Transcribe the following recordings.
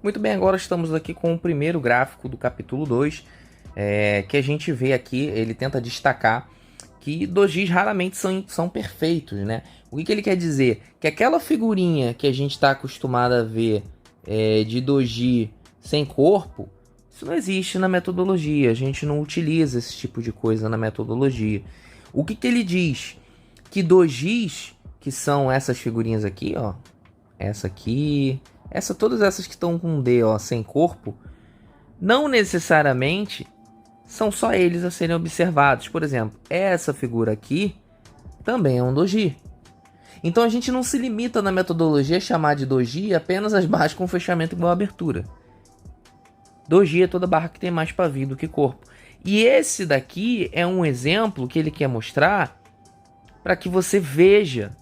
Muito bem, agora estamos aqui com o primeiro gráfico do capítulo 2, que a gente vê aqui, ele tenta destacar que dojis raramente são perfeitos, né? O que ele quer dizer? Que aquela figurinha que a gente está acostumado a ver de doji sem corpo, isso não existe na metodologia, a gente não utiliza esse tipo de coisa na metodologia. O que ele diz? Que dojis, que são essas figurinhas aqui, ó, essa aqui, todas essas que estão com D, ó, sem corpo, não necessariamente são só eles a serem observados. Por exemplo, essa figura aqui também é um doji. Então a gente não se limita na metodologia a chamar de doji apenas as barras com fechamento igual a abertura. Doji é toda barra que tem mais pavio do que corpo. E esse daqui é um exemplo que ele quer mostrar para que você veja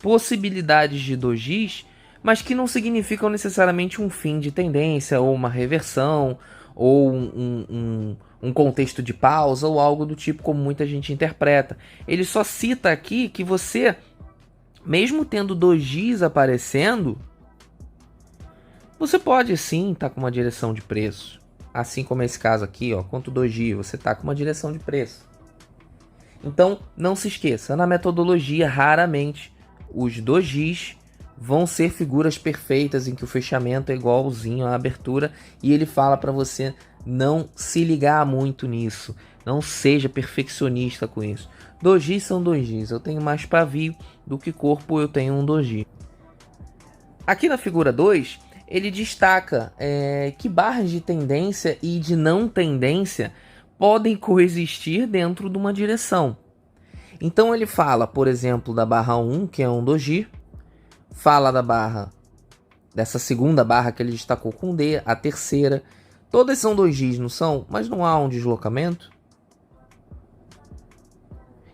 possibilidades de dojis, mas que não significam necessariamente um fim de tendência, ou uma reversão, ou um contexto de pausa, ou algo do tipo como muita gente interpreta. Ele só cita aqui que você, mesmo tendo dojis aparecendo, você pode sim estar com uma direção de preço. Assim como esse caso aqui, ó, quanto doji, você está com uma direção de preço. Então, não se esqueça, na metodologia, raramente os dojis vão ser figuras perfeitas em que o fechamento é igualzinho à abertura, e ele fala para você não se ligar muito nisso, não seja perfeccionista com isso. Dojis são dojis, eu tenho mais pavio do que corpo, eu tenho um doji. Aqui na figura 2, ele destaca que barras de tendência e de não tendência podem coexistir dentro de uma direção. Então ele fala, por exemplo, da barra 1, que é um doji, fala da barra, dessa segunda barra que ele destacou com D, a terceira. Todas são dojis, não são? Mas não há um deslocamento.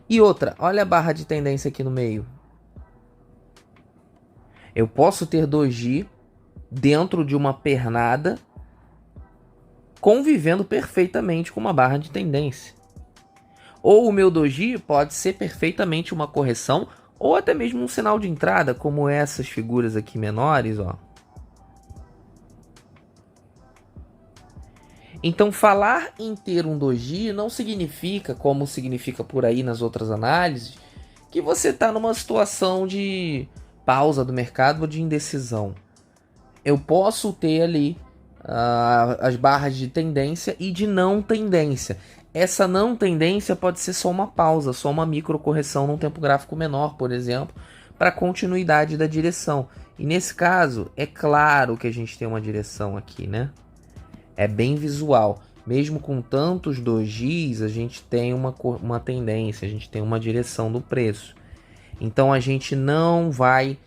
E outra, olha a barra de tendência aqui no meio. Eu posso ter doji dentro de uma pernada convivendo perfeitamente com uma barra de tendência. Ou o meu doji pode ser perfeitamente uma correção, ou até mesmo um sinal de entrada, como essas figuras aqui menores, ó. Então, falar em ter um doji não significa, como significa por aí nas outras análises, que você está numa situação de pausa do mercado ou de indecisão. Eu posso ter ali as barras de tendência e de não tendência. Essa não tendência pode ser só uma pausa, só uma microcorreção num tempo gráfico menor, por exemplo, para a continuidade da direção. E nesse caso, é claro que a gente tem uma direção aqui, né? É bem visual. Mesmo com tantos dojis, a gente tem uma tendência, a gente tem uma direção do preço. Então a gente não vai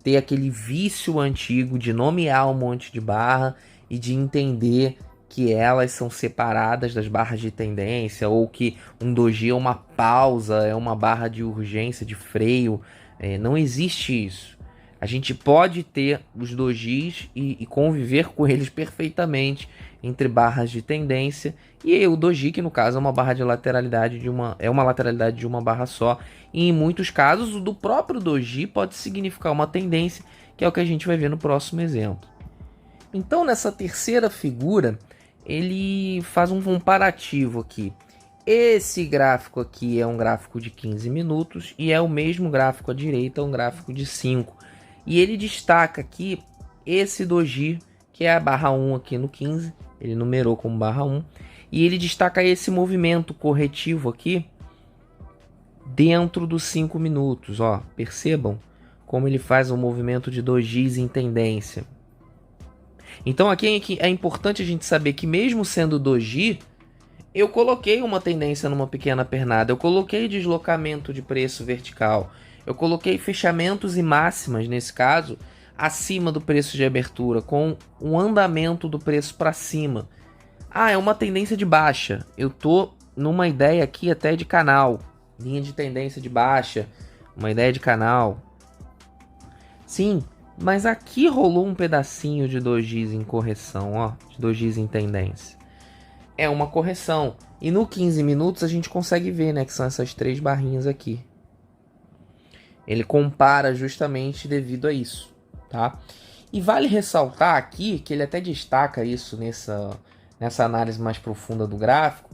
ter aquele vício antigo de nomear um monte de barra e de entender que elas são separadas das barras de tendência, ou que um doji é uma pausa, é uma barra de urgência, de freio. Não existe isso. A gente pode ter os dojis e conviver com eles perfeitamente entre barras de tendência, e o doji, que no caso é uma barra de lateralidade uma lateralidade de uma barra só. E em muitos casos o do próprio doji pode significar uma tendência, que é o que a gente vai ver no próximo exemplo. Então, nessa terceira figura, ele faz um comparativo aqui. Esse gráfico aqui é um gráfico de 15 minutos e é o mesmo gráfico à direita, um gráfico de 5. E ele destaca aqui esse doji, que é a barra 1 aqui no 15, ele numerou como barra 1, e ele destaca esse movimento corretivo aqui dentro dos 5 minutos. Ó, percebam como ele faz um movimento de dojis em tendência. Então aqui é importante a gente saber que mesmo sendo doji, eu coloquei uma tendência numa pequena pernada, eu coloquei deslocamento de preço vertical, eu coloquei fechamentos e máximas, nesse caso, acima do preço de abertura, com um andamento do preço para cima. Ah, é uma tendência de baixa. Eu tô numa ideia aqui até de canal, linha de tendência de baixa, uma ideia de canal. Sim, mas aqui rolou um pedacinho de dojis em correção, ó, de dojis em tendência. É uma correção. E no 15 minutos a gente consegue ver, né, que são essas 3 barrinhas aqui. Ele compara justamente devido a isso, tá? E vale ressaltar aqui, que ele até destaca isso nessa análise mais profunda do gráfico,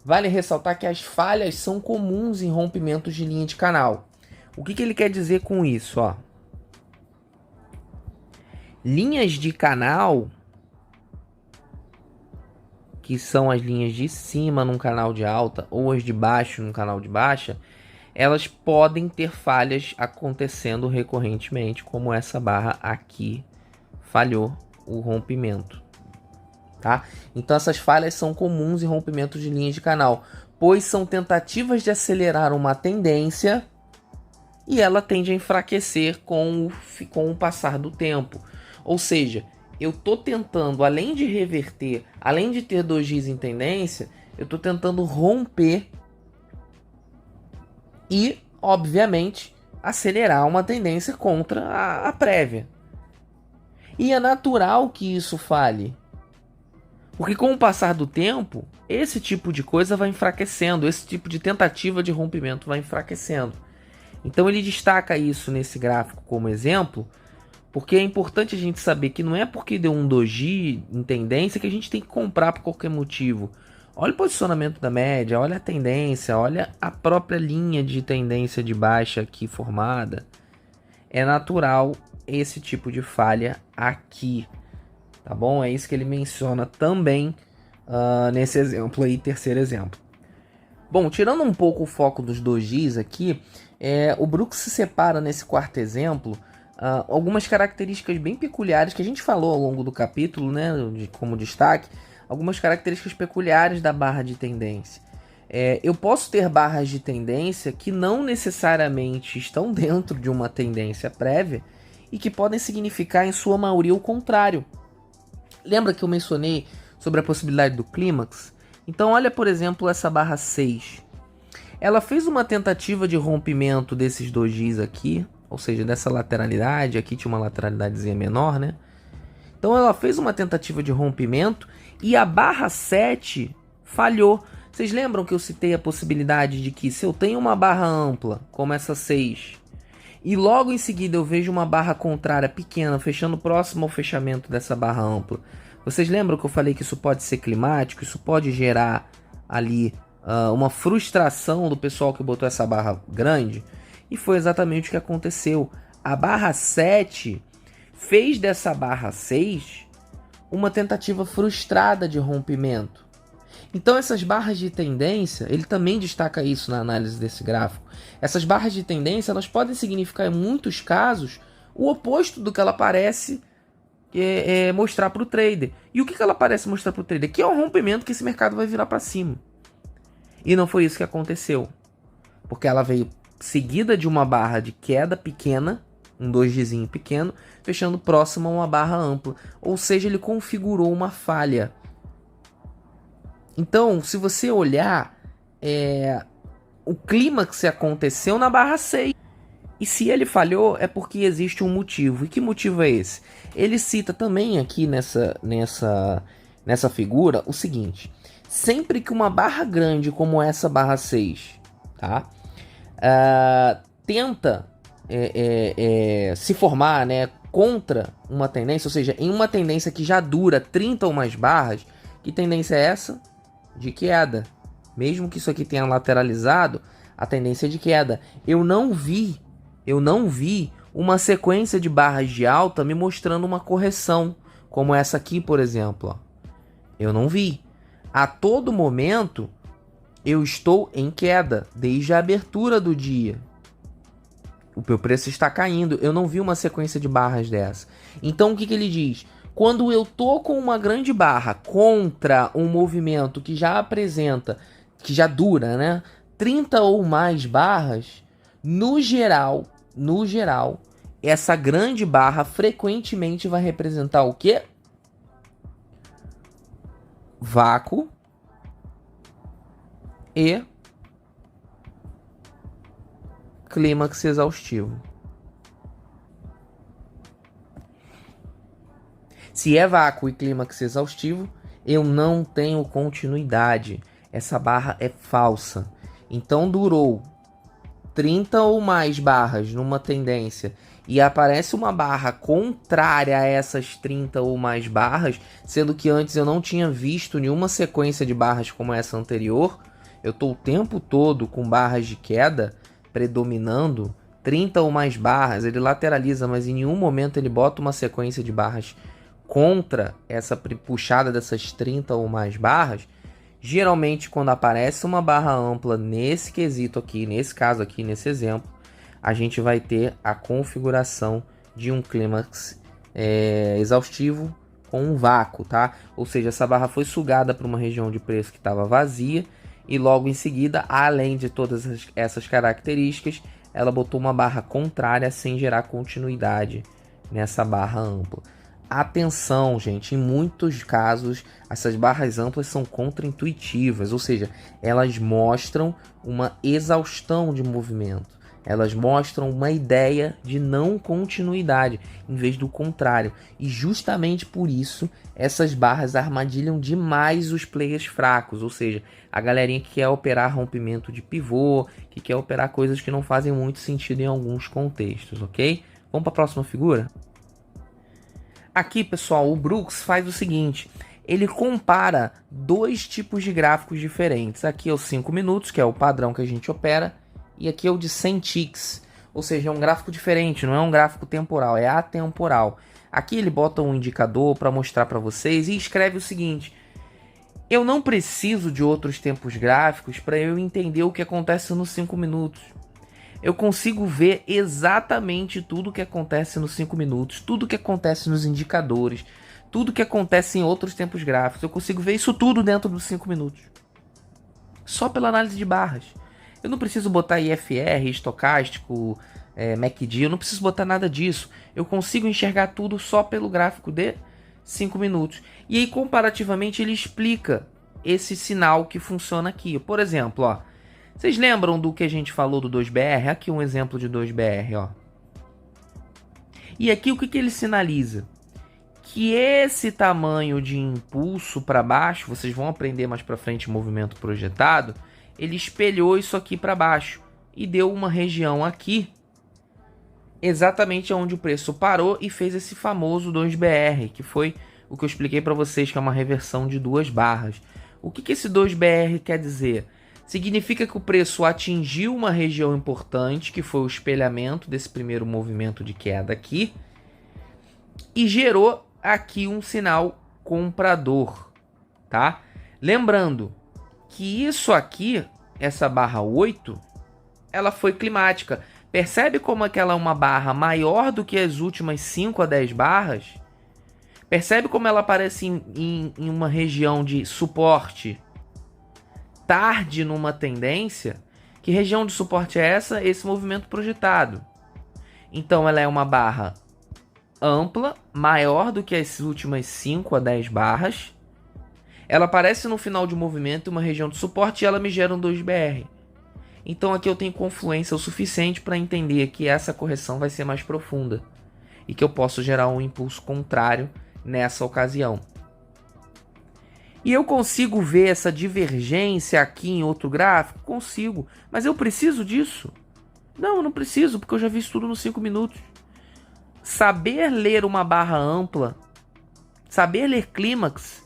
vale ressaltar que as falhas são comuns em rompimentos de linha de canal. O que ele quer dizer com isso? Ó? Linhas de canal, que são as linhas de cima num canal de alta ou as de baixo num canal de baixa, elas podem ter falhas acontecendo recorrentemente, como essa barra aqui falhou o rompimento. Tá? Então essas falhas são comuns em rompimentos de linhas de canal, pois são tentativas de acelerar uma tendência e ela tende a enfraquecer com o passar do tempo. Ou seja, eu estou tentando, além de reverter, além de ter dojis em tendência, eu estou tentando romper e, obviamente, acelerar uma tendência contra a prévia. E é natural que isso falhe, porque com o passar do tempo, esse tipo de coisa vai enfraquecendo, esse tipo de tentativa de rompimento vai enfraquecendo. Então ele destaca isso nesse gráfico como exemplo, porque é importante a gente saber que não é porque deu um doji em tendência que a gente tem que comprar por qualquer motivo. Olha o posicionamento da média, olha a tendência, olha a própria linha de tendência de baixa aqui formada. É natural esse tipo de falha aqui, tá bom? É isso que ele menciona também nesse exemplo aí, terceiro exemplo. Bom, tirando um pouco o foco dos dojis aqui, o Brooks se separa nesse quarto exemplo algumas características bem peculiares que a gente falou ao longo do capítulo, né, como destaque, algumas características peculiares da barra de tendência. Eu posso ter barras de tendência que não necessariamente estão dentro de uma tendência prévia e que podem significar em sua maioria o contrário. Lembra que eu mencionei sobre a possibilidade do clímax? Então olha, por exemplo, essa barra 6. Ela fez uma tentativa de rompimento desses dojis aqui, ou seja, dessa lateralidade. Aqui tinha uma lateralidadezinha menor, né? Então ela fez uma tentativa de rompimento e a barra 7 falhou. Vocês lembram que eu citei a possibilidade de que se eu tenho uma barra ampla, como essa 6, e logo em seguida eu vejo uma barra contrária pequena, fechando próximo ao fechamento dessa barra ampla, vocês lembram que eu falei que isso pode ser climático, isso pode gerar ali uma frustração do pessoal que botou essa barra grande? E foi exatamente o que aconteceu. A barra 7 fez dessa barra 6 uma tentativa frustrada de rompimento. Então essas barras de tendência, ele também destaca isso na análise desse gráfico. Essas barras de tendência, elas podem significar em muitos casos o oposto do que ela parece mostrar para o trader. E o que ela parece mostrar para o trader? Que é um rompimento que esse mercado vai virar para cima. E não foi isso que aconteceu. Porque ela veio seguida de uma barra de queda pequena, um dojizinho pequeno, fechando próximo a uma barra ampla. Ou seja, ele configurou uma falha. Então, se você olhar, o clímax aconteceu na barra 6. E se ele falhou, é porque existe um motivo. E que motivo é esse? Ele cita também aqui nessa figura o seguinte. Sempre que uma barra grande como essa barra 6, tá? Tenta se formar, né, contra uma tendência, ou seja, em uma tendência que já dura 30 ou mais barras, que tendência é essa? De queda. Mesmo que isso aqui tenha lateralizado, a tendência é de queda. Eu não vi uma sequência de barras de alta me mostrando uma correção, como essa aqui, por exemplo. Ó. Eu não vi. A todo momento, eu estou em queda, desde a abertura do dia. O meu preço está caindo. Eu não vi uma sequência de barras dessa. Então, o que ele diz? Quando eu tô com uma grande barra contra um movimento que já apresenta, que já dura, né, 30 ou mais barras, no geral, essa grande barra frequentemente vai representar o quê? Vácuo e clímax exaustivo. Se é vácuo e clímax exaustivo, eu não tenho continuidade. Essa barra é falsa. Então durou 30 ou mais barras numa tendência e aparece uma barra contrária a essas 30 ou mais barras, sendo que antes eu não tinha visto nenhuma sequência de barras como essa anterior, eu estou o tempo todo com barras de queda predominando, 30 ou mais barras, ele lateraliza, mas em nenhum momento ele bota uma sequência de barras contra essa puxada dessas 30 ou mais barras. Geralmente, quando aparece uma barra ampla nesse quesito aqui, nesse caso aqui, nesse exemplo, a gente vai ter a configuração de um clímax exaustivo com um vácuo, tá? Ou seja, essa barra foi sugada para uma região de preço que estava vazia e logo em seguida, além de todas essas características, ela botou uma barra contrária sem gerar continuidade nessa barra ampla. Atenção, gente, em muitos casos essas barras amplas são contraintuitivas, ou seja, elas mostram uma exaustão de movimento, elas mostram uma ideia de não continuidade, em vez do contrário. E justamente por isso essas barras armadilham demais os players fracos, ou seja, a galerinha que quer operar rompimento de pivô, que quer operar coisas que não fazem muito sentido em alguns contextos, ok? Vamos para a próxima figura? Aqui, pessoal, o Brooks faz o seguinte, ele compara dois tipos de gráficos diferentes. Aqui é o 5 minutos, que é o padrão que a gente opera, e aqui é o de 100 ticks, ou seja, é um gráfico diferente, não é um gráfico temporal, é atemporal. Aqui ele bota um indicador para mostrar para vocês e escreve o seguinte: eu não preciso de outros tempos gráficos para eu entender o que acontece nos 5 minutos. Eu consigo ver exatamente tudo o que acontece nos 5 minutos, tudo o que acontece nos indicadores, tudo o que acontece em outros tempos gráficos. Eu consigo ver isso tudo dentro dos 5 minutos. Só pela análise de barras. Eu não preciso botar IFR, estocástico, MACD, eu não preciso botar nada disso. Eu consigo enxergar tudo só pelo gráfico de 5 minutos. E aí, comparativamente, ele explica esse sinal que funciona aqui. Por exemplo, ó, vocês lembram do que a gente falou do 2BR? Aqui um exemplo de 2BR, ó. E aqui o que ele sinaliza? Que esse tamanho de impulso para baixo, vocês vão aprender mais para frente movimento projetado, ele espelhou isso aqui para baixo e deu uma região aqui, exatamente onde o preço parou e fez esse famoso 2BR, que foi o que eu expliquei para vocês, que é uma reversão de duas barras. O que esse 2BR quer dizer? Significa que o preço atingiu uma região importante, que foi o espelhamento desse primeiro movimento de queda aqui, e gerou aqui um sinal comprador, tá? Lembrando que isso aqui, essa barra 8, ela foi climática. Percebe como aquela é uma barra maior do que as últimas 5 a 10 barras? Percebe como ela aparece em uma região de suporte tarde numa tendência? Que região de suporte é essa? Esse movimento projetado. Então ela é uma barra ampla, maior do que as últimas 5 a 10 barras. Ela aparece no final de movimento, uma região de suporte, e ela me gera um 2BR. Então aqui eu tenho confluência o suficiente para entender que essa correção vai ser mais profunda e que eu posso gerar um impulso contrário nessa ocasião. E eu consigo ver essa divergência aqui em outro gráfico? Consigo. Mas eu preciso disso? Não, eu não preciso, porque eu já vi isso tudo nos 5 minutos. Saber ler uma barra ampla, saber ler clímax,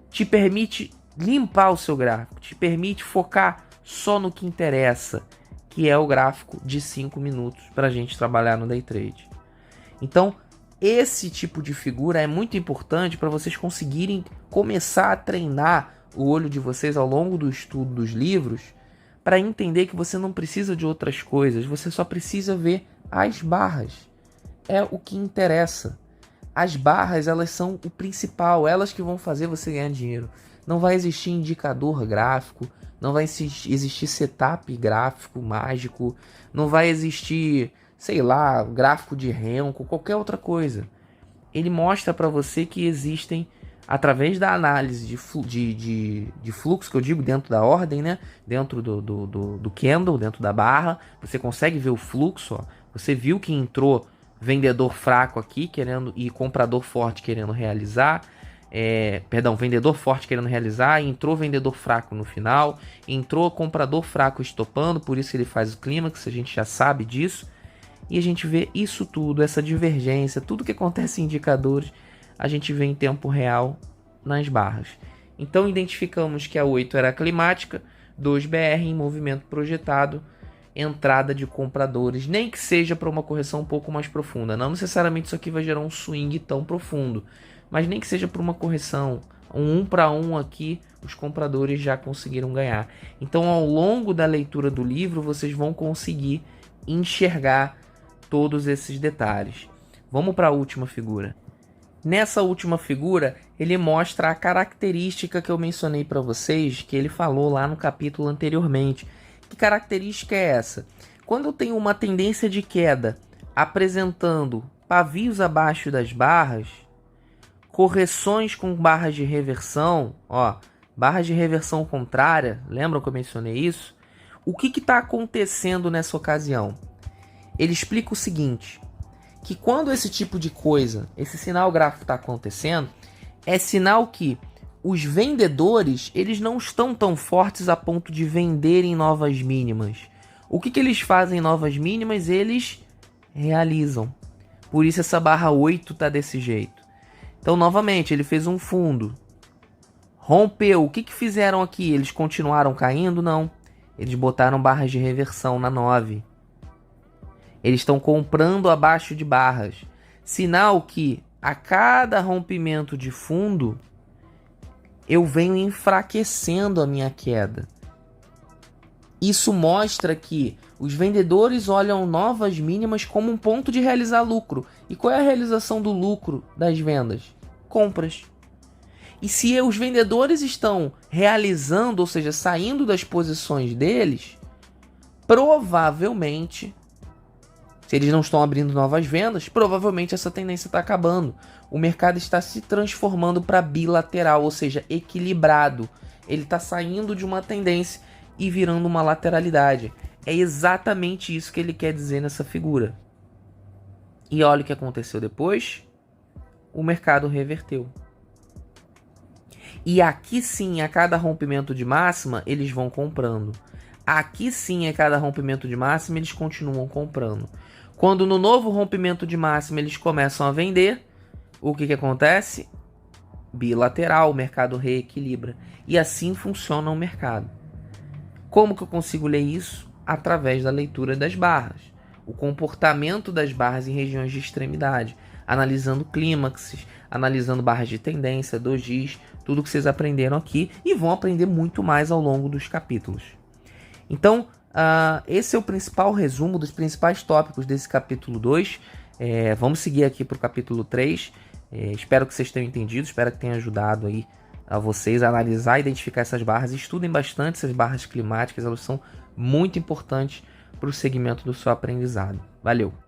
te permite limpar o seu gráfico, te permite focar só no que interessa, que é o gráfico de 5 minutos para a gente trabalhar no day trade. Então, esse tipo de figura é muito importante para vocês conseguirem começar a treinar o olho de vocês ao longo do estudo dos livros, para entender que você não precisa de outras coisas, você só precisa ver as barras. É o que interessa. As barras, elas são o principal, elas que vão fazer você ganhar dinheiro. Não vai existir indicador gráfico, não vai existir setup gráfico mágico, não vai existir, sei lá, gráfico de Renko, qualquer outra coisa. Ele mostra para você que existem, através da análise de fluxo, que eu digo dentro da ordem, né? Dentro do candle, dentro da barra, você consegue ver o fluxo, ó. Você viu que entrou vendedor fraco aqui querendo e comprador forte querendo realizar. vendedor forte querendo realizar, entrou vendedor fraco no final, entrou comprador fraco estopando, por isso que ele faz o clímax, a gente já sabe disso. E a gente vê isso tudo, essa divergência, tudo que acontece em indicadores, a gente vê em tempo real nas barras. Então identificamos que a 8 era climática, 2BR em movimento projetado, entrada de compradores, nem que seja para uma correção um pouco mais profunda. Não necessariamente isso aqui vai gerar um swing tão profundo, mas nem que seja para uma correção, um 1 para 1 aqui, os compradores já conseguiram ganhar. Então ao longo da leitura do livro, vocês vão conseguir enxergar todos esses detalhes. Vamos para a última figura. Nessa última figura, ele mostra a característica que eu mencionei para vocês, que ele falou lá no capítulo anteriormente. Que característica é essa? Quando eu tenho uma tendência de queda apresentando pavios abaixo das barras, correções com barras de reversão, barras de reversão contrária, lembram que eu mencionei isso? O que está acontecendo nessa ocasião? Ele explica o seguinte, que quando esse tipo de coisa, esse sinal gráfico está acontecendo, é sinal que os vendedores, eles não estão tão fortes a ponto de venderem novas mínimas. O que eles fazem em novas mínimas? Eles realizam. Por isso essa barra 8 está desse jeito. Então, novamente, ele fez um fundo. Rompeu. O que fizeram aqui? Eles continuaram caindo? Não. Eles botaram barras de reversão na 9. Eles estão comprando abaixo de barras. Sinal que a cada rompimento de fundo, eu venho enfraquecendo a minha queda. Isso mostra que os vendedores olham novas mínimas como um ponto de realizar lucro. E qual é a realização do lucro das vendas? Compras. E se os vendedores estão realizando, ou seja, saindo das posições deles, provavelmente, se eles não estão abrindo novas vendas, provavelmente essa tendência está acabando. O mercado está se transformando para bilateral, ou seja, equilibrado. Ele está saindo de uma tendência e virando uma lateralidade. É exatamente isso que ele quer dizer nessa figura. E olha o que aconteceu depois. O mercado reverteu. E aqui sim, a cada rompimento de máxima, eles vão comprando. Aqui sim, a cada rompimento de máxima, eles continuam comprando. Quando no novo rompimento de máxima eles começam a vender, o que acontece? Bilateral, o mercado reequilibra. E assim funciona o mercado. Como que eu consigo ler isso? Através da leitura das barras. O comportamento das barras em regiões de extremidade. Analisando clímaxes, analisando barras de tendência, dojis, tudo que vocês aprenderam aqui e vão aprender muito mais ao longo dos capítulos. Então, esse é o principal resumo dos principais tópicos desse capítulo 2. Vamos seguir aqui para o capítulo 3. Espero que vocês tenham entendido, espero que tenha ajudado aí a vocês a analisar e identificar essas barras. Estudem bastante essas barras climáticas, elas são muito importantes para o segmento do seu aprendizado. Valeu!